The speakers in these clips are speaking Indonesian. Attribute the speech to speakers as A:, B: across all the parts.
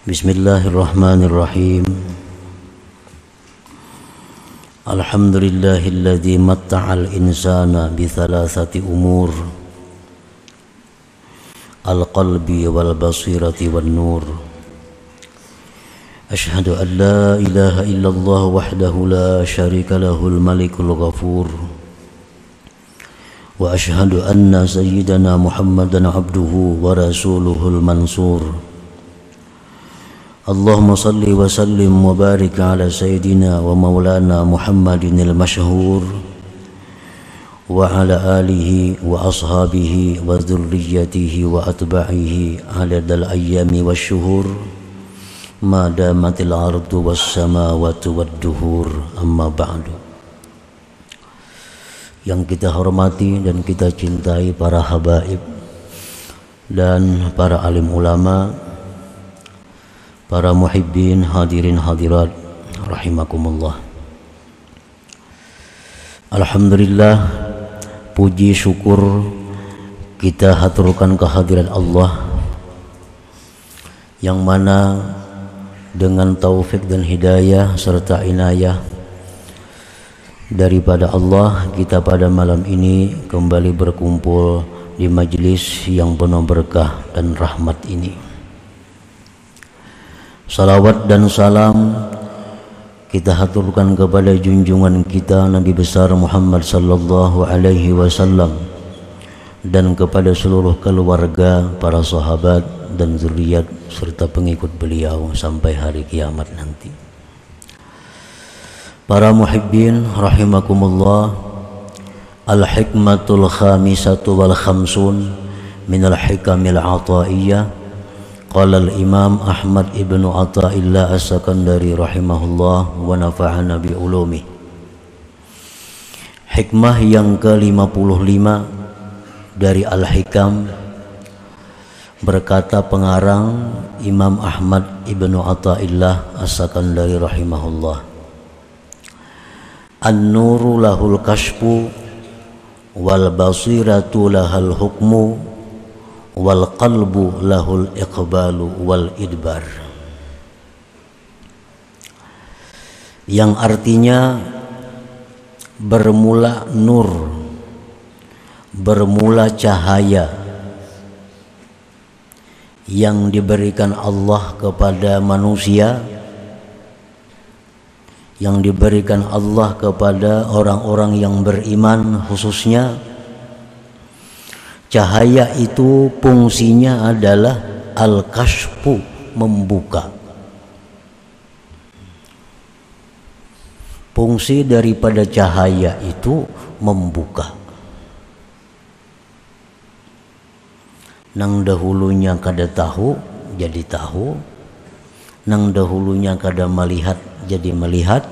A: Bismillahirrahmanirrahim. Alhamdulillahilladzi matta'al insana bi thalathati umur, al-qalbi wal basirati wan nur. Ashhadu an la ilaha illallah wahdahu la syarika lahul malikul ghafur. Wa ashhadu anna sayyidana Muhammadan abduhu wa rasuluhul mansur. Allahumma salli wa sallim wa barik ala sayyidina wa maulana Muhammadinil masyhur wa ala alihi wa ashabihi wa dzurriyyatihi wa atba'ihi adadal ayyami wasyuhur ma damatil ardu was samawati wad duhur, amma ba'du. Yang kita hormati dan kita cintai para habaib dan para alim ulama, para muhibbin, hadirin hadirat rahimakumullah. Alhamdulillah, puji syukur kita haturkan kehadiran Allah yang mana dengan taufik dan hidayah serta inayah daripada Allah, kita pada malam ini kembali berkumpul di majlis yang penuh berkah dan rahmat ini. Salawat dan salam kita haturkan kepada junjungan kita Nabi besar Muhammad sallallahu alaihi wasallam dan kepada seluruh keluarga, para sahabat dan zuriat serta pengikut beliau sampai hari kiamat nanti. Para muhibbin rahimakumullah, al-hikmatul khamisatu wal khamsun minal hikamil ataiyah. Qala al-Imam Ahmad ibnu Athaillah as-Sakandari rahimahullah wa nafa'ana bi ulumi. Hikmah yang ke-55 dari Al-Hikam, berkata pengarang Imam Ahmad ibnu Athaillah as-Sakandari rahimahullah, an-nuru lahul kashfu wal basiratu lahal hukmu wal qalbu lahul iqbalu wal idbar. Yang artinya bermula nur, bermula cahaya yang diberikan Allah kepada manusia, yang diberikan Allah kepada orang-orang yang beriman khususnya. Cahaya itu fungsinya adalah al-kashfu, membuka. Fungsi daripada cahaya itu membuka. Nang dahulunya kada tahu jadi tahu, nang dahulunya kada melihat jadi melihat,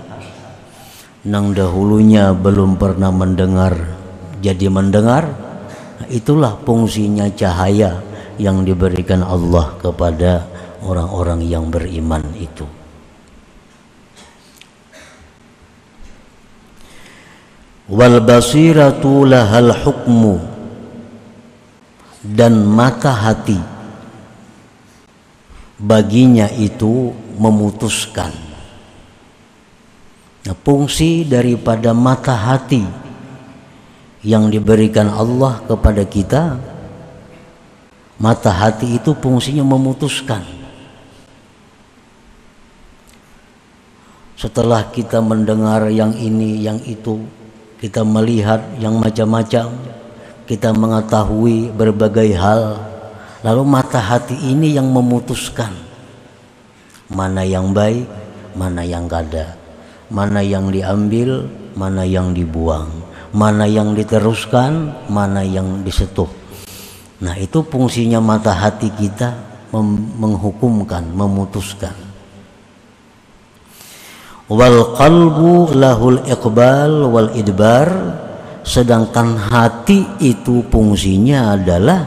A: nang dahulunya belum pernah mendengar jadi mendengar. Itulah fungsinya cahaya yang diberikan Allah kepada orang-orang yang beriman itu. Wal basiratu lahal hukmu, dan mata hati baginya itu memutuskan. Nah, fungsi daripada mata hati yang diberikan Allah kepada kita, mata hati itu fungsinya memutuskan. Setelah kita mendengar yang ini, yang itu, kita melihat yang macam-macam, kita mengetahui berbagai hal, lalu mata hati ini yang memutuskan mana yang baik, mana yang kada, mana yang diambil, mana yang dibuang, mana yang diteruskan, mana yang disetuh. Nah, itu fungsinya mata hati kita, menghukumkan, memutuskan. Wal qalbu lahul iqbal wal idbar, sedangkan hati itu fungsinya adalah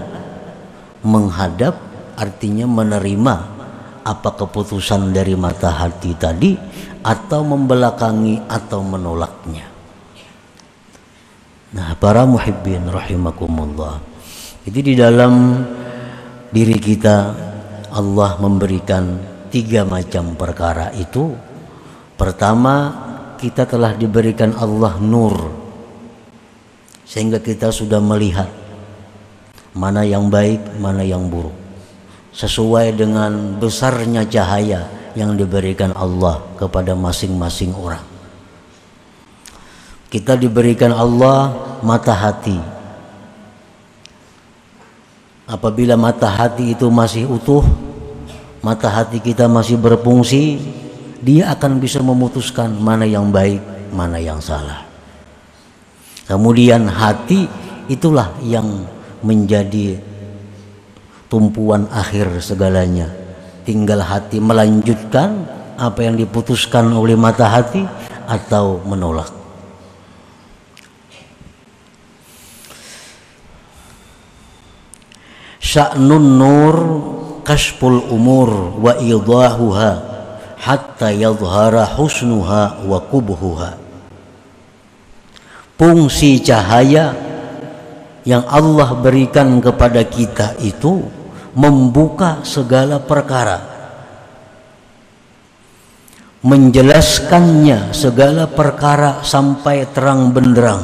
A: menghadap, artinya menerima apa keputusan dari mata hati tadi, atau membelakangi atau menolaknya. Nah, para muhibbin rahimakumullah, jadi di dalam diri kita Allah memberikan 3 macam perkara itu. Pertama, kita telah diberikan Allah nur, sehingga kita sudah melihat mana yang baik, mana yang buruk, sesuai dengan besarnya cahaya yang diberikan Allah kepada masing-masing orang. Kita diberikan Allah mata hati. Apabila mata hati itu masih utuh, mata hati kita masih berfungsi, dia akan bisa memutuskan mana yang baik, mana yang salah. Kemudian hati itulah yang menjadi tumpuan akhir segalanya. Tinggal hati melanjutkan apa yang diputuskan oleh mata hati atau menolak. Sya'nun nur kashful umur wa idahuha hatta yadhhara husnuha wa qubhuha. Fungsi cahaya yang Allah berikan kepada kita itu membuka segala perkara, menjelaskannya segala perkara sampai terang benderang,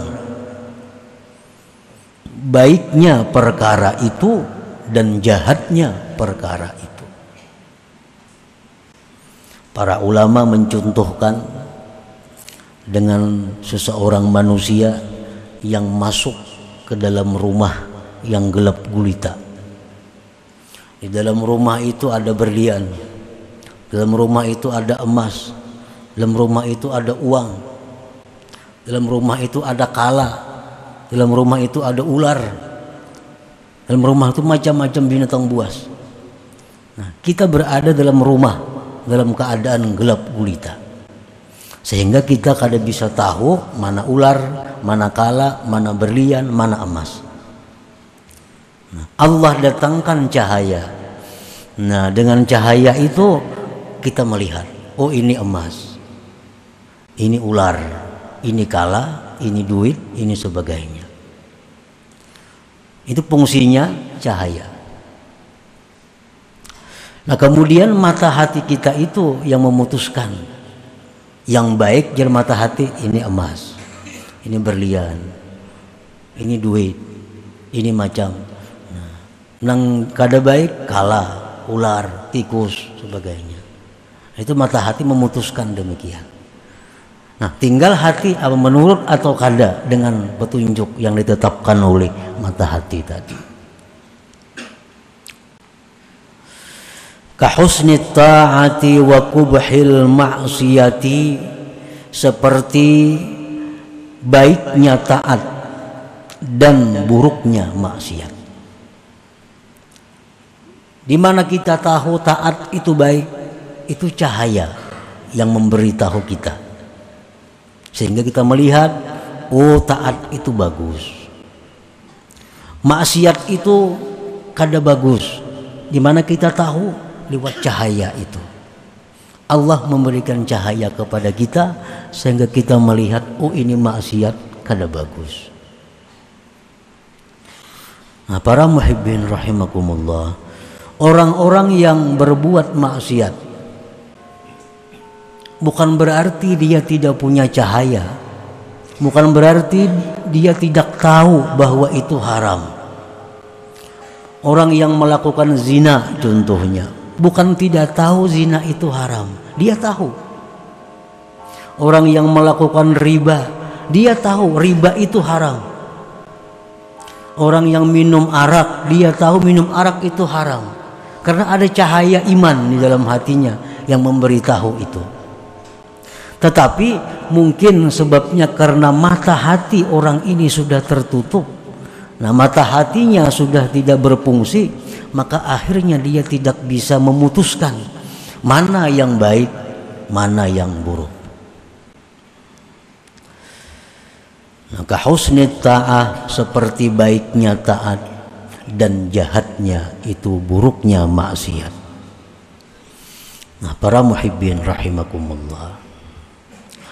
A: baiknya perkara itu dan jahatnya perkara itu. Para ulama mencontohkan dengan seseorang manusia yang masuk ke dalam rumah yang gelap gulita. Di dalam rumah itu ada berlian, dalam rumah itu ada emas, dalam rumah itu ada uang, dalam rumah itu ada kala, dalam rumah itu ada ular, dalam rumah itu macam-macam binatang buas. Nah, kita berada dalam rumah dalam keadaan gelap gulita, sehingga kita kada bisa tahu mana ular, mana kala, mana berlian, mana emas. Nah, Allah datangkan cahaya. Nah, dengan cahaya itu kita melihat, oh ini emas, ini ular, ini kala, ini duit, ini sebagainya. Itu fungsinya cahaya. Nah, kemudian mata hati kita itu yang memutuskan. Yang baik jar mata hati, ini emas, ini berlian, ini duit, ini macam. Nah, nang kada baik kala, ular, tikus, sebagainya. Itu mata hati memutuskan demikian. Nah, tinggal hati apa menurut atau kada dengan petunjuk yang ditetapkan oleh mata hati tadi. Kahusni ta'ati wa qubhil ma'siyati, seperti baiknya taat dan buruknya maksiat. Di mana kita tahu taat itu baik, itu cahaya yang memberitahu kita, sehingga kita melihat, oh taat itu bagus, maksiat itu kada bagus. Di mana kita tahu lewat cahaya itu. Allah memberikan cahaya kepada kita sehingga kita melihat, oh ini maksiat kada bagus. Nah, para muhibbin rahimakumullah, orang-orang yang berbuat maksiat bukan berarti dia tidak punya cahaya, bukan berarti dia tidak tahu bahwa itu haram. Orang yang melakukan zina contohnya, bukan tidak tahu zina itu haram, dia tahu. Orang yang melakukan riba, dia tahu riba itu haram. Orang yang minum arak, dia tahu minum arak itu haram, karena ada cahaya iman di dalam hatinya yang memberitahu itu. Tetapi mungkin sebabnya karena mata hati orang ini sudah tertutup. Nah, mata hatinya sudah tidak berfungsi, maka akhirnya dia tidak bisa memutuskan mana yang baik, mana yang buruk. Nah, kahusni ta'ah, seperti baiknya taat dan jahatnya itu buruknya maksiat. Nah, para muhibbin rahimakumullah,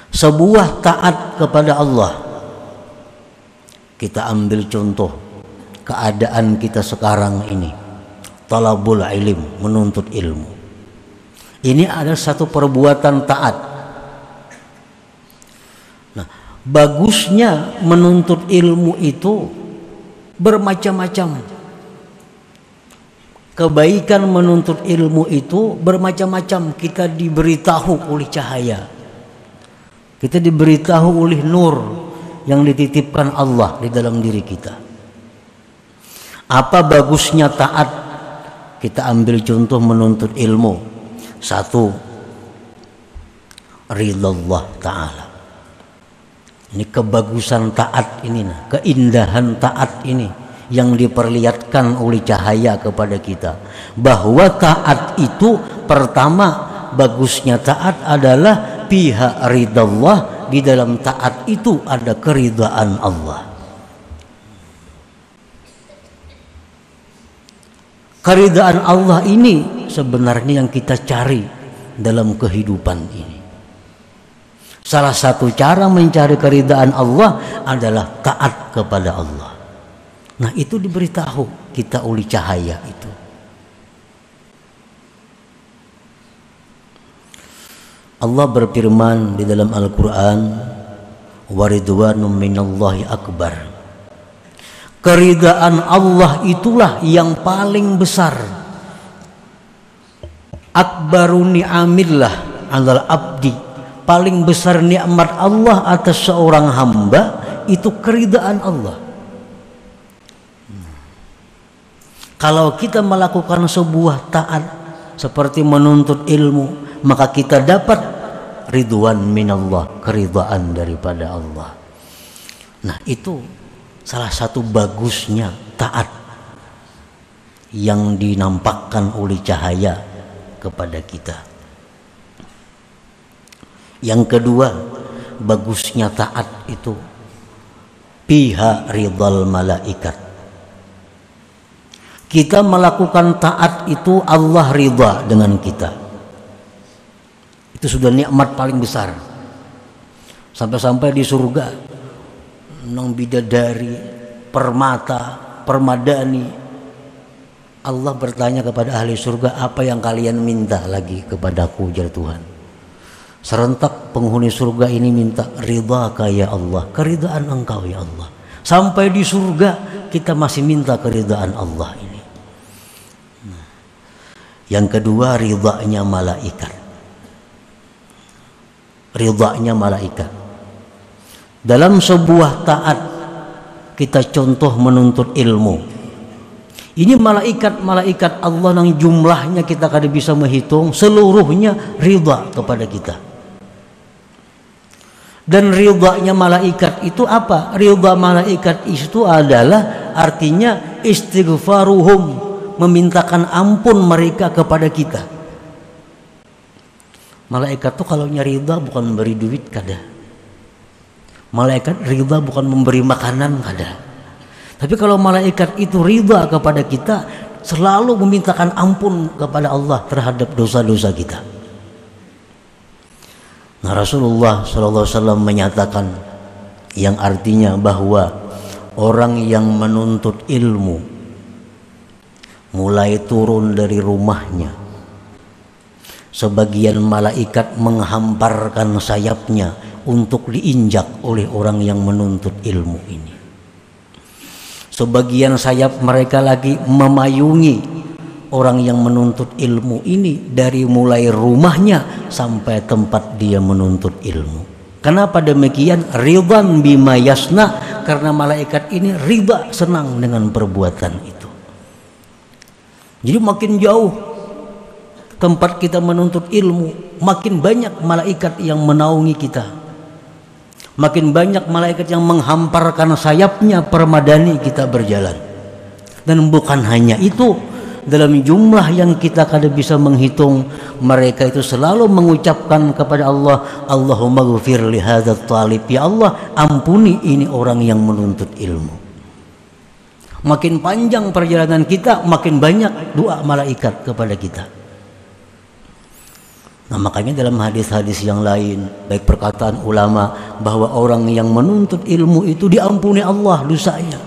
A: sebuah taat kepada Allah, kita ambil contoh keadaan kita sekarang ini, talabul ilm, menuntut ilmu. Ini adalah satu perbuatan taat. Nah, bagusnya menuntut ilmu itu bermacam-macam. Kebaikan menuntut ilmu itu bermacam-macam. Kita diberitahu oleh cahaya, kita diberitahu oleh nur yang dititipkan Allah di dalam diri kita. Apa bagusnya taat? Kita ambil contoh menuntut ilmu. Satu, ridha Allah Ta'ala. Ini kebagusan taat ini, keindahan taat ini yang diperlihatkan oleh cahaya kepada kita, bahwa taat itu pertama, bagusnya taat adalah pihak ridha Allah. Di dalam taat itu ada keridhaan Allah. Keridhaan Allah ini sebenarnya yang kita cari dalam kehidupan ini. Salah satu cara mencari keridhaan Allah adalah taat kepada Allah. Nah, itu diberitahu kita oleh cahaya itu. Allah berfirman di dalam Al-Quran, waridwanum minallahi akbar. Keridhaan Allah itulah yang paling besar. Akbaru ni'amillah alal abdi. Paling besar nikmat Allah atas seorang hamba itu keridhaan Allah. Kalau kita melakukan sebuah taat seperti menuntut ilmu, maka kita dapat ridwan minallah, keridhaan daripada Allah. Nah, itu salah satu bagusnya taat yang dinampakkan oleh cahaya kepada kita. Yang kedua, bagusnya taat itu pihak ridhal malaikat. Kita melakukan taat itu Allah ridha dengan kita. Itu sudah nikmat paling besar. Sampai-sampai di surga, nang bidadari, permata, permadani, Allah bertanya kepada ahli surga, apa yang kalian minta lagi kepadaku, ujar Tuhan. Serentak penghuni surga ini minta ridhaka ya Allah, keridhaan engkau ya Allah. Sampai di surga kita masih minta keridhaan Allah ini. Yang kedua, ridhanya malaikat. Ridhanya malaikat. Dalam sebuah taat kita contoh menuntut ilmu. Ini malaikat Allah yang jumlahnya kita kada bisa menghitung, seluruhnya ridha kepada kita. Dan ridhanya malaikat itu apa? Ridha malaikat itu adalah artinya istighfaruhum, memintakan ampun mereka kepada kita. Malaikat tuh kalau ridha bukan memberi duit kada. Malaikat ridha bukan memberi makanan kada. Tapi kalau malaikat itu ridha kepada kita, selalu memintakan ampun kepada Allah terhadap dosa-dosa kita. Nah, Rasulullah SAW menyatakan yang artinya bahwa orang yang menuntut ilmu mulai turun dari rumahnya, sebagian malaikat menghamparkan sayapnya untuk diinjak oleh orang yang menuntut ilmu ini. Sebagian sayap mereka lagi memayungi orang yang menuntut ilmu ini dari mulai rumahnya sampai tempat dia menuntut ilmu. Kenapa demikian? Ridwan bima yasna, karena malaikat ini ridha, senang dengan perbuatan itu. Jadi makin jauh tempat kita menuntut ilmu, makin banyak malaikat yang menaungi kita. Makin banyak malaikat yang menghamparkan sayapnya permadani kita berjalan. Dan bukan hanya itu, dalam jumlah yang kita kada bisa menghitung, mereka itu selalu mengucapkan kepada Allah, Allahumma ghfir li hadzal talib, ya Allah ampuni ini orang yang menuntut ilmu. Makin panjang perjalanan kita, makin banyak doa malaikat kepada kita. Nah, makanya dalam hadis-hadis yang lain, baik perkataan ulama bahwa orang yang menuntut ilmu itu diampuni Allah dosanya.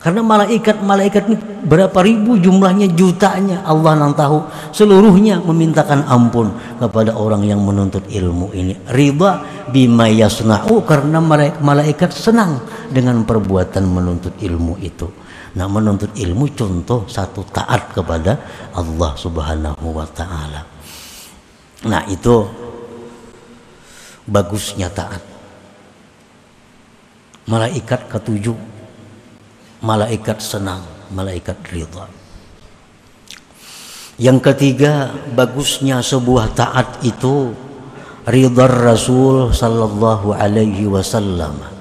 A: Karena malaikat ini berapa ribu jumlahnya, jutanya, Allah yang tahu. Seluruhnya memintakan ampun kepada orang yang menuntut ilmu ini. Ridha bima yasna'u, karena malaikat senang dengan perbuatan menuntut ilmu itu. Nah, menuntut ilmu contoh satu taat kepada Allah Subhanahu wa ta'ala. Nah, itu bagusnya taat. Malaikat ketujuh, malaikat senang, malaikat ridha. Yang ketiga, bagusnya sebuah taat itu ridha Rasul sallallahu alaihi wasallam.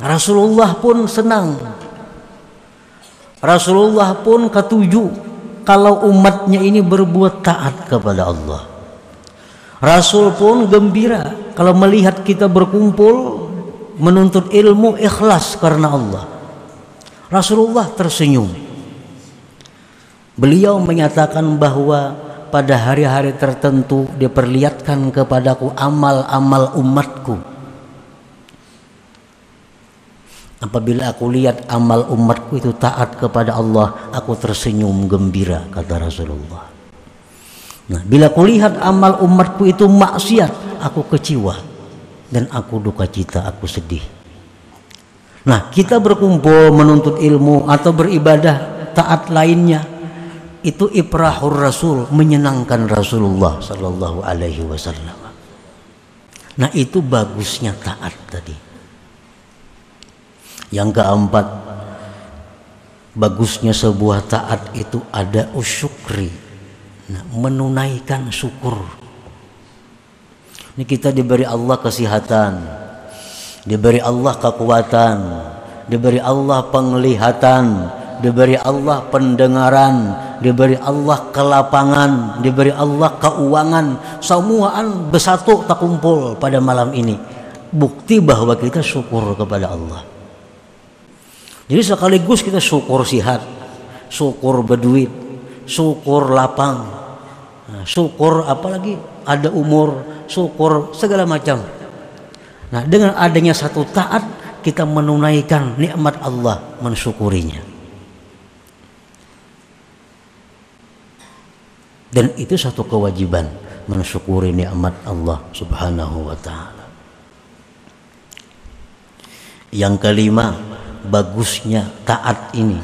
A: Rasulullah pun senang, Rasulullah pun ketujuh kalau umatnya ini berbuat taat kepada Allah. Rasul pun gembira kalau melihat kita berkumpul menuntut ilmu ikhlas karena Allah. Rasulullah tersenyum. Beliau menyatakan bahwa pada hari-hari tertentu diperlihatkan kepadaku amal-amal umatku. Apabila aku lihat amal umatku itu taat kepada Allah, aku tersenyum gembira, kata Rasulullah. Nah, bila aku lihat amal umatku itu maksiat, aku kecewa dan aku duka cita, aku sedih. Nah, kita berkumpul menuntut ilmu atau beribadah taat lainnya, itu iprahur Rasul, menyenangkan Rasulullah sallallahu alaihi wasallam. Nah, itu bagusnya taat tadi. Yang keempat, bagusnya sebuah taat itu ada usyukri. Nah, menunaikan syukur. Ini kita diberi Allah kesehatan, diberi Allah kekuatan, diberi Allah penglihatan, diberi Allah pendengaran, diberi Allah kelapangan, diberi Allah keuangan. Semuaan bersatu tak kumpul pada malam ini. Bukti bahwa kita syukur kepada Allah. Jadi sekaligus kita syukur sihat, syukur berduit, syukur lapang, syukur apalagi ada umur, syukur segala macam. Nah, dengan adanya satu taat, kita menunaikan nikmat Allah, mensyukurinya. Dan itu satu kewajiban, mensyukuri nikmat Allah Subhanahu wa ta'ala. Yang kelima, bagusnya taat ini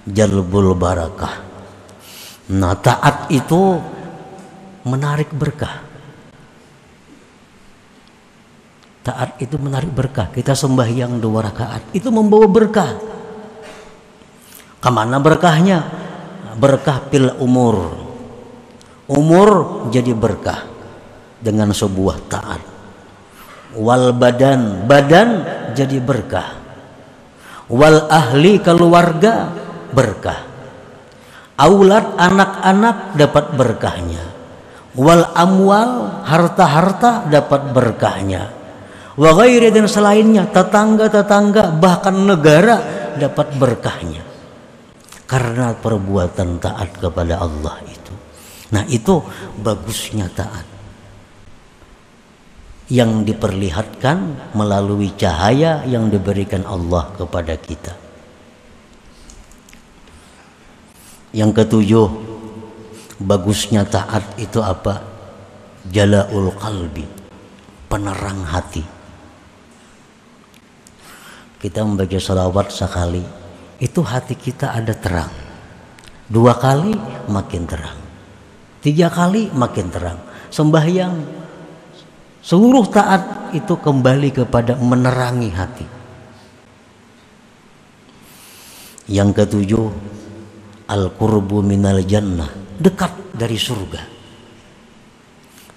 A: jalbul barakah. Nah, taat itu menarik berkah. Taat itu menarik berkah. Kita sembahyang 2 rakaat itu membawa berkah. Kemana berkahnya? Berkah pil umur. Umur jadi berkah dengan sebuah taat. Wal badan, badan jadi berkah. Wal ahli, keluarga berkah. Aulad, anak-anak dapat berkahnya. Wal amwal, harta-harta dapat berkahnya. Wa ghairi, dan selainnya, tetangga-tetangga bahkan negara dapat berkahnya karena perbuatan taat kepada Allah itu. Nah, itu bagusnya taat yang diperlihatkan melalui cahaya yang diberikan Allah kepada kita. Yang ketujuh, bagusnya taat itu apa? Jalaul qalbi, penerang hati. Kita membaca salawat sekali, itu hati kita ada terang. 2 kali makin terang, 3 kali makin terang. Sembahyang, seluruh taat itu kembali kepada menerangi hati. Yang ketujuh, al-qurbu minal jannah, dekat dari surga.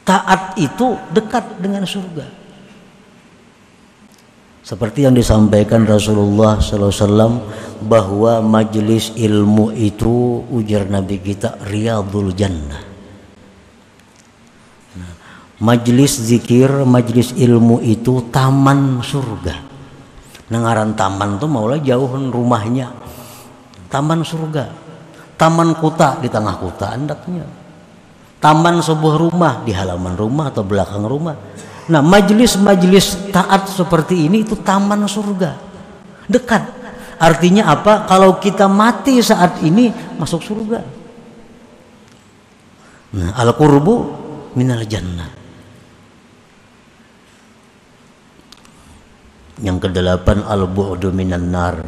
A: Taat itu dekat dengan surga. Seperti yang disampaikan Rasulullah SAW, bahwa majelis ilmu itu, ujar Nabi kita, riyadul jannah. Majelis zikir, majelis ilmu itu taman surga. Nengaran taman tuh maulah jauhan rumahnya. Taman surga. Taman kota di tengah kota andaknya. Taman sebuah rumah di halaman rumah atau belakang rumah. Nah, majelis-majelis taat seperti ini itu taman surga. dekat. Artinya apa? Kalau kita mati saat ini masuk surga. Nah, al-qurbu minal jannah. Yang kedelapan, al-bu'du minan nar.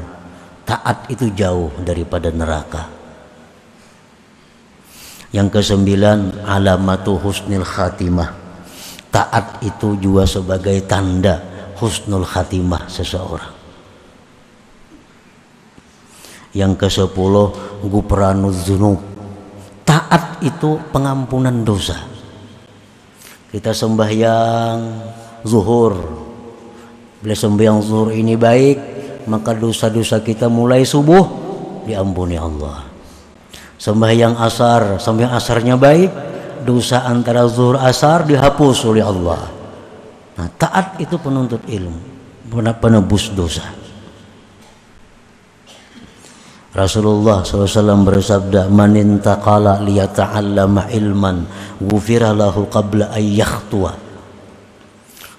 A: Taat itu jauh daripada neraka. Yang kesembilan, alamatu husnil khatimah. Taat itu juga sebagai tanda husnul khatimah seseorang. Yang kesepuluh, gufranuz dzunub. Taat itu pengampunan dosa. Kita sembahyang zuhur, bila sembahyang zuhur ini baik, maka dosa-dosa kita mulai subuh diampuni Allah. Sembahyang asar, sembahyang asarnya baik, dosa antara zuhur asar dihapus oleh Allah. Nah, taat itu penuntut ilmu, penebus dosa. Rasulullah SAW bersabda, man intaqala liyata'allama ilman ghufira lahu qabla an yakhtuwa.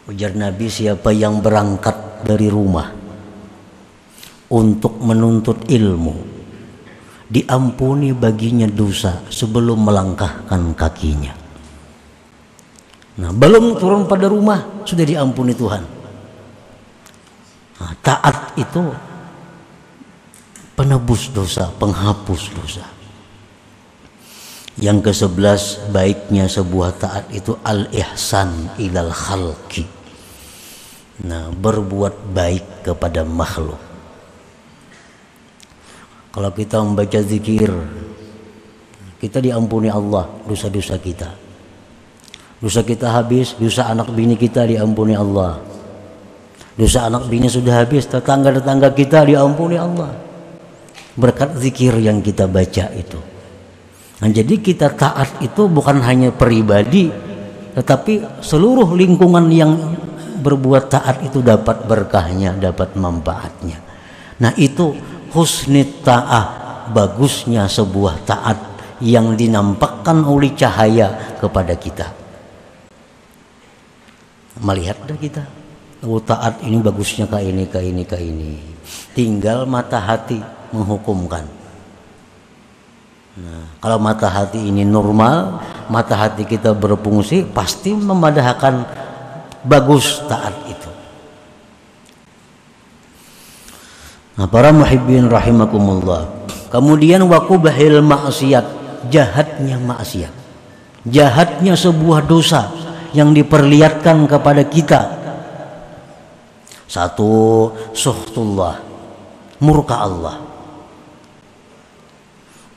A: Ujar Nabi, siapa yang berangkat dari rumah untuk menuntut ilmu, diampuni baginya dosa sebelum melangkahkan kakinya. Nah, belum turun pada rumah sudah diampuni Tuhan. Nah, taat itu penebus dosa, penghapus dosa. Yang ke-11, baiknya sebuah taat itu al-ihsan ilal khalqi. Nah, berbuat baik kepada makhluk. Kalau kita membaca zikir, kita diampuni Allah dosa-dosa kita. Dosa kita habis, dosa anak bini kita diampuni Allah. Dosa anak bini sudah habis, tetangga-tetangga kita diampuni Allah. Berkat zikir yang kita baca itu. Nah, jadi kita taat itu bukan hanya pribadi, tetapi seluruh lingkungan yang berbuat taat itu dapat berkahnya, dapat manfaatnya. Nah, itu husnit ta'ah, bagusnya sebuah taat yang dinampakkan oleh cahaya kepada kita. Melihat dah kita, oh taat ini bagusnya ke ini, ke ini, ke ini. Tinggal mata hati menghukumkan. Nah, kalau mata hati ini normal, mata hati kita berfungsi, pasti memadahkan bagus taat itu. Nah, para muhibbin rahimakumullah. Kemudian waqubahil maksiat, jahatnya maksiat. Jahatnya sebuah dosa yang diperlihatkan kepada kita. Satu, suhtullah, murka Allah.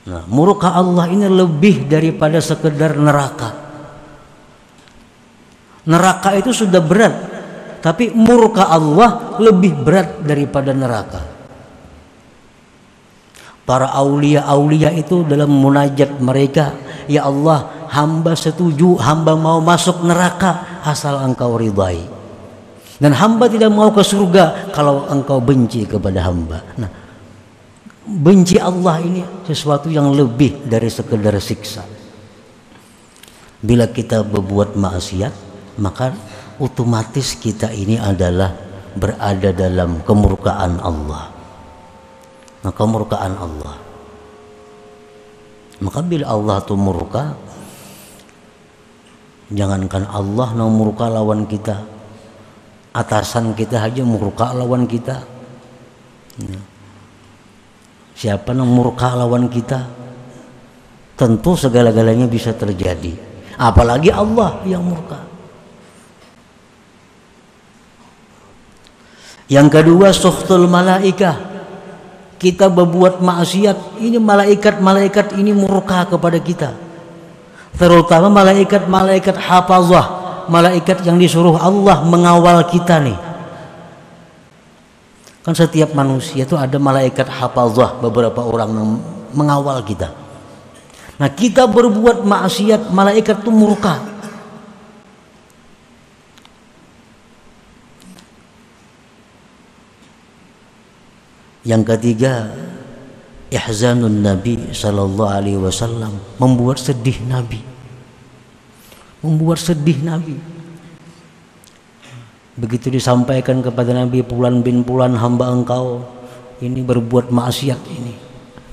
A: Nah, murka Allah ini lebih daripada sekedar neraka. Neraka itu sudah berat, tapi murka Allah lebih berat daripada neraka. Para aulia-aulia itu dalam munajat mereka, ya Allah, hamba setuju, hamba mau masuk neraka asal engkau ridai. Dan hamba tidak mau ke surga kalau engkau benci kepada hamba. Nah, benci Allah ini sesuatu yang lebih dari sekedar siksa. Bila kita berbuat maksiat, maka otomatis kita ini adalah berada dalam kemurkaan Allah. Nah, kemurkaan Allah. Maka bila Allah itu murka, jangankan Allah yang murka lawan kita, atasan kita aja murka lawan kita. Siapa yang murka lawan kita, tentu segala-galanya bisa terjadi. Apalagi Allah yang murka. Yang kedua, suhtul malaikah. Kita berbuat maksiat, ini malaikat-malaikat ini murka kepada kita. Terutama malaikat-malaikat hafazah, malaikat yang disuruh Allah mengawal kita nih. Kan setiap manusia itu ada malaikat hafazah, beberapa orang yang mengawal kita. Nah, kita berbuat maksiat, malaikat itu murka. Yang ketiga, ihzanun Nabi sallallahu alaihi wasallam, membuat sedih Nabi. Membuat sedih Nabi. Begitu disampaikan kepada Nabi, fulan bin fulan hamba engkau ini berbuat maksiat ini,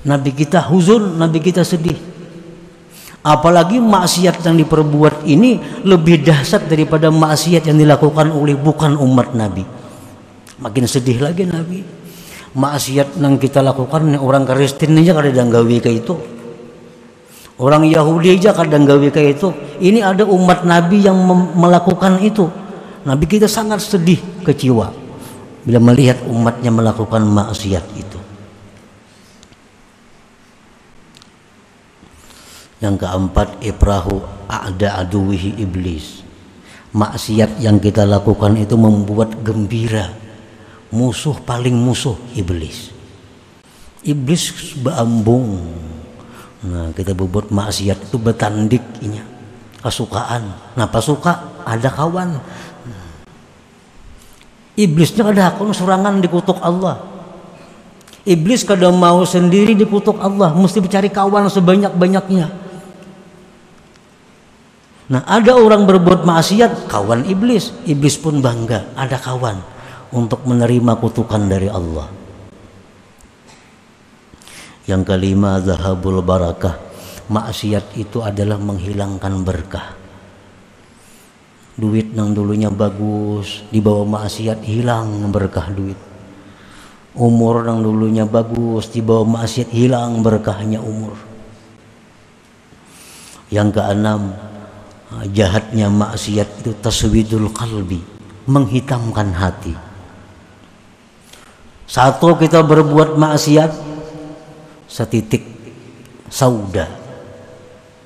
A: Nabi kita huzun, Nabi kita sedih. Apalagi maksiat yang diperbuat ini lebih dahsyat daripada maksiat yang dilakukan oleh bukan umat Nabi. Makin sedih lagi Nabi. Maksiat yang kita lakukan orang Kristen aja kadang gawe kayak itu, orang Yahudi aja kadang gawe kayak itu. Ini ada umat Nabi yang melakukan itu. Nabi kita sangat sedih, kecewa bila melihat umatnya melakukan maksiat itu. Yang keempat, ibrahu a'da aduwihi iblis. Maksiat yang kita lakukan itu membuat gembira musuh paling musuh iblis. Iblis beambung. Nah, kita berbuat maksiat itu betandiknya kesukaan. Napa suka? Ada kawan. Iblisnya ada akun serangan dikutuk Allah. Iblis kadang mau sendiri dikutuk Allah, mesti mencari kawan sebanyak-banyaknya. Nah, ada orang berbuat maksiat, kawan iblis. Iblis pun bangga, ada kawan untuk menerima kutukan dari Allah. Yang kelima, zahabul barakah. Maksiat itu adalah menghilangkan berkah. Duit yang dulunya bagus, dibawa maksiat hilang berkah duit. Umur yang dulunya bagus, dibawa maksiat hilang berkahnya umur. Yang keenam, jahatnya maksiat itu taswidul qalbi, menghitamkan hati. Satu, kita berbuat maksiat setitik sauda,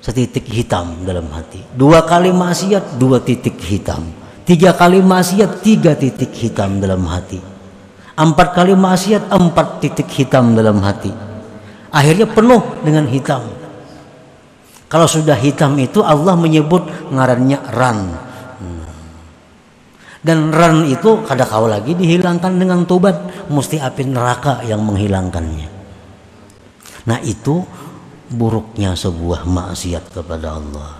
A: setitik hitam dalam hati. 2 kali maksiat 2 titik hitam. 3 kali maksiat 3 titik hitam dalam hati. 4 kali maksiat 4 titik hitam dalam hati. Akhirnya penuh dengan hitam. Kalau sudah hitam itu Allah menyebut ngarannya ran. Dan ran itu kada kau lagi dihilangkan dengan tobat, mesti api neraka yang menghilangkannya. Nah, itu buruknya sebuah maksiat kepada Allah.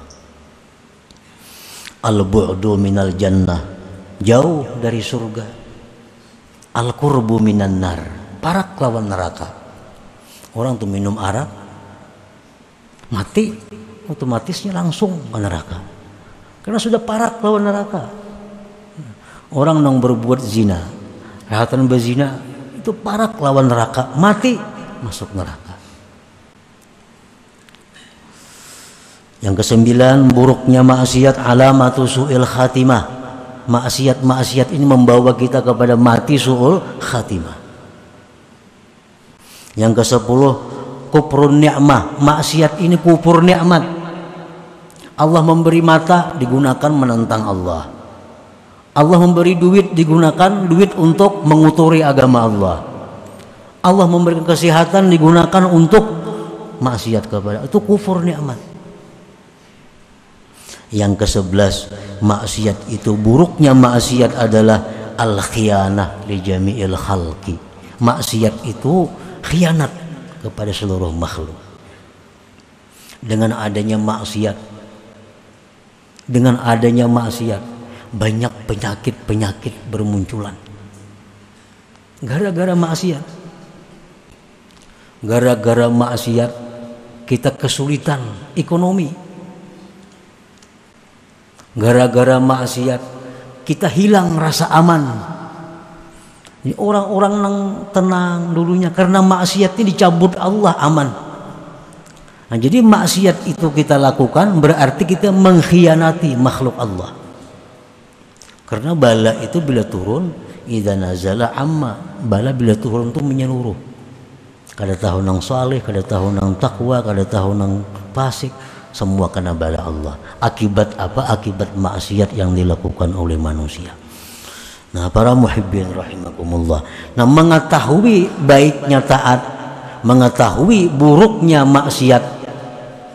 A: Al-bu'du minal jannah, jauh dari surga. Al-qurbu minan nar, parak lawan neraka. Orang tuh minum arak mati, otomatisnya langsung ke neraka karena sudah parak lawan neraka. Orang yang berbuat zina, rahatan berzina, itu parak lawan neraka, mati masuk neraka. Yang kesembilan, buruknya maksiat alamatu su'il khatimah. Maksiat-maksiat ini membawa kita kepada mati su'ul khatimah. Yang ke-10, kufrun ni'mah. Maksiat ini kufur nikmat. Allah memberi mata, digunakan menentang Allah. Allah memberi duit, digunakan duit untuk menguturi agama Allah. Allah memberikan kesehatan, digunakan untuk maksiat kepada, itu kufur nikmat. Yang ke-11, maksiat itu, buruknya maksiat adalah al-khiyanah li jami'il khalqi. Maksiat itu khianat kepada seluruh makhluk. Dengan adanya maksiat, banyak penyakit-penyakit bermunculan. Gara-gara maksiat. Gara-gara maksiat kita kesulitan ekonomi. Gara-gara maksiat kita hilang rasa aman. Ini orang-orang yang tenang dulunya karena maksiat ini dicabut Allah aman. Nah, jadi maksiat itu kita lakukan berarti kita mengkhianati makhluk Allah. Karena bala itu bila turun, idza nazala amma, bala bila turun itu menyeluruh. Kada tahu nang saleh, kada tahu nang takwa, kada tahu nang fasik. Semua kena bala Allah. Akibat apa? Akibat maksiat yang dilakukan oleh manusia. Nah, para muhibbin rahimakumullah. Nah, mengetahui baiknya taat, mengetahui buruknya maksiat,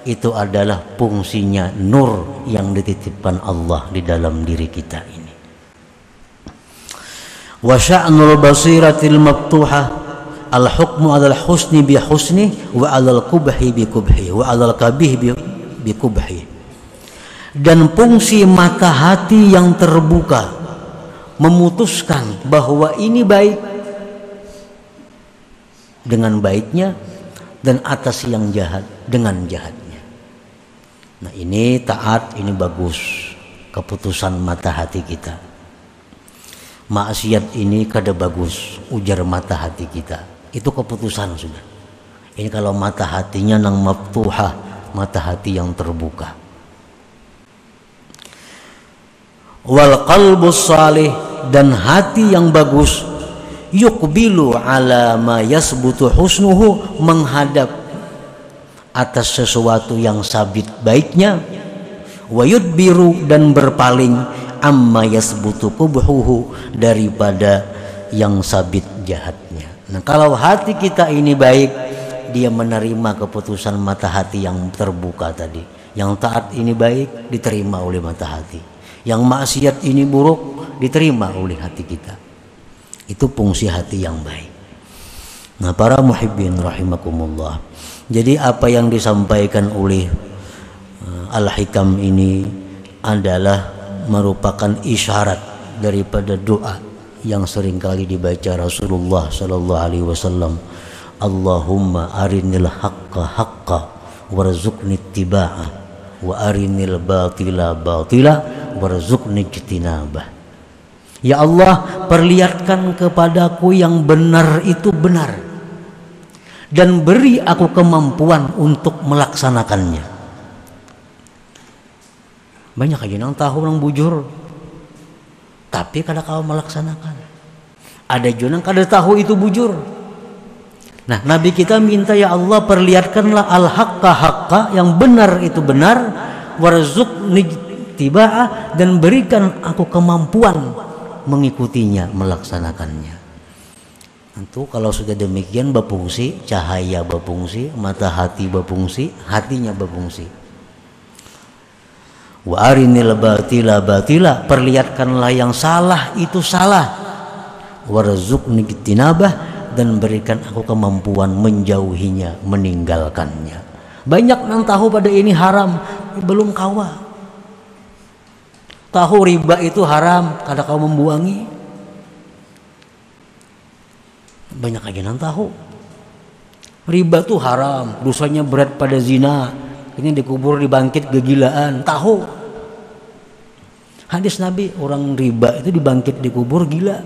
A: itu adalah fungsinya nur yang dititipkan Allah di dalam diri kita ini. Wa sya'nul basiratil maftuhah, al-hukmu 'alal husni bi husni wa 'alal qubhi bi qubhi wa 'alal qabih bi qubhi. Dan fungsi mata hati yang terbuka memutuskan bahwa ini baik dengan baiknya, dan atas yang jahat dengan jahatnya. Nah ini taat, ini bagus, keputusan mata hati kita. Maksiat ini kada bagus, ujar mata hati kita. Itu keputusan sudah. Ini kalau mata hatinya nang maftuhah, mata hati yang terbuka. Wal qalbus salih, dan hati yang bagus, yuqbilu ala ma yasbutu husnuhu, menghadap atas sesuatu yang sabit baiknya, wa yudbiru, dan berpaling amma yasbutu qubhuhu, daripada yang sabit jahatnya. Nah kalau hati kita ini baik, dia menerima keputusan mata hati yang terbuka tadi. Yang taat ini baik, diterima oleh mata hati. Yang maksiat ini buruk, diterima oleh hati kita. Itu fungsi hati yang baik. Nah para muhibbin rahimakumullah, jadi apa yang disampaikan oleh Al-Hikam ini adalah merupakan isyarat daripada doa yang seringkali dibaca Rasulullah sallallahu alaihi wasallam. Allahumma arinil haqqa haqqa warzuqni ittiba'ah wa arinil batila batila warzuqni ijtinabah. Ya Allah, perlihatkan kepadaku yang benar itu benar, dan beri aku kemampuan untuk melaksanakannya. Banyak aja yang tahu yang bujur, tapi kada kau melaksanakan. Ada juga yang kada tahu itu bujur. Nah Nabi kita minta, ya Allah perlihatkanlah al-haqqa haqqa, yang benar itu benar, warzuqni ittiba'ah, dan berikan aku kemampuan mengikutinya, melaksanakannya. Tentu kalau sudah demikian berfungsi, cahaya berfungsi, mata hati berfungsi, hatinya berfungsi. Wa arinil batila batila, perlihatkanlah yang salah itu salah, warzuqni ijtinabah, dan berikan aku kemampuan menjauhinya, meninggalkannya. Banyak yang tahu pada ini haram, belum kawa. Tahu riba itu haram, kada kau membuangi. Banyak aja yang tahu riba itu haram, dosanya berat pada zina, ini dikubur dibangkit kegilaan. Tahu hadis Nabi, orang riba itu dibangkit dikubur gila.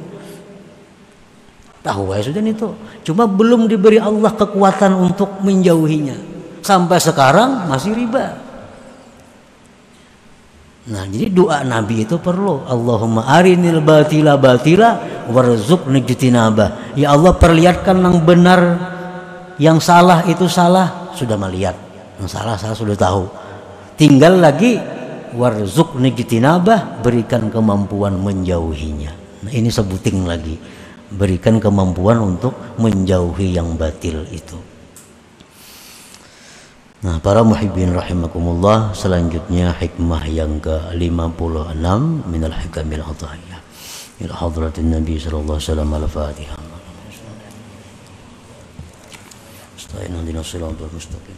A: Tahu ya sudah itu, cuma belum diberi Allah kekuatan untuk menjauhinya. Sampai sekarang masih riba. Nah jadi doa Nabi itu perlu, Allahumma arinil batila batila warzuqni ijtinabah. Ya Allah perlihatkan yang benar, yang salah itu salah, sudah melihat. Yang salah sudah tahu. Tinggal lagi warzuqni ijtinabah, berikan kemampuan menjauhinya. Nah ini sebuting lagi, berikan kemampuan untuk menjauhi yang batil itu. Nah para muhibbin rahimakumullah, selanjutnya hikmah yang ke-56 minal hikamil atahiyah ila hadratin Nabi sallallahu alaihi wasallam. Al-Fatihah. Astagfirullahaladzim siratal mustaqim.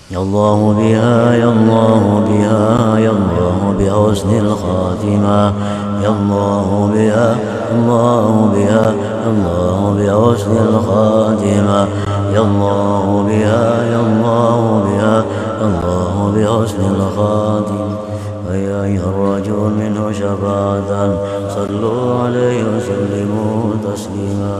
A: Ya Allah biha, ya Allah biha, ya Allah biha husnil khatimah. Ya Allah biha, Allah biha, Allah biha husnil khatimah. Ya Allah biha, ya Allah biha, Allah biha husnil khatimah. ويا أيها الرجل منه شفاعة صلوا عليه وسلموا تسليما.